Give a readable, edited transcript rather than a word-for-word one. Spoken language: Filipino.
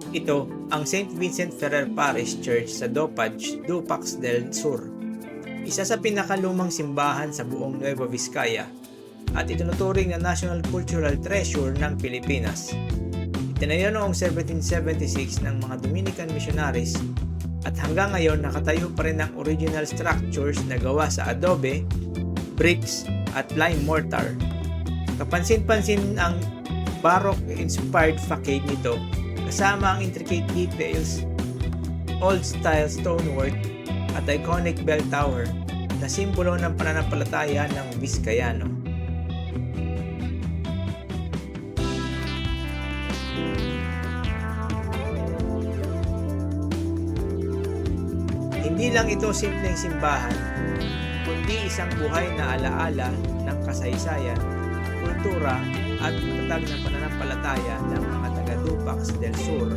Ito ang St. Vincent Ferrer Parish Church sa Dopage, Dupax del Sur. Isa sa pinakalumang simbahan sa buong Nueva Vizcaya at itinuturing na National Cultural Treasure ng Pilipinas. Itinayo noong 1776 ng mga Dominican missionaries at hanggang ngayon nakatayo pa rin ang original structures na gawa sa adobe, bricks at lime mortar. Kapansin-pansin ang Baroque-inspired facade nito kasama ang intricate details, old-style stonework at iconic bell tower na simbolo ng pananampalataya ng Vizcayano. Hindi lang ito simpleng simbahan, kundi isang buhay na alaala ng kasaysayan, kultura at matatag na pananampalataya ng mga taga Dupax del Sur.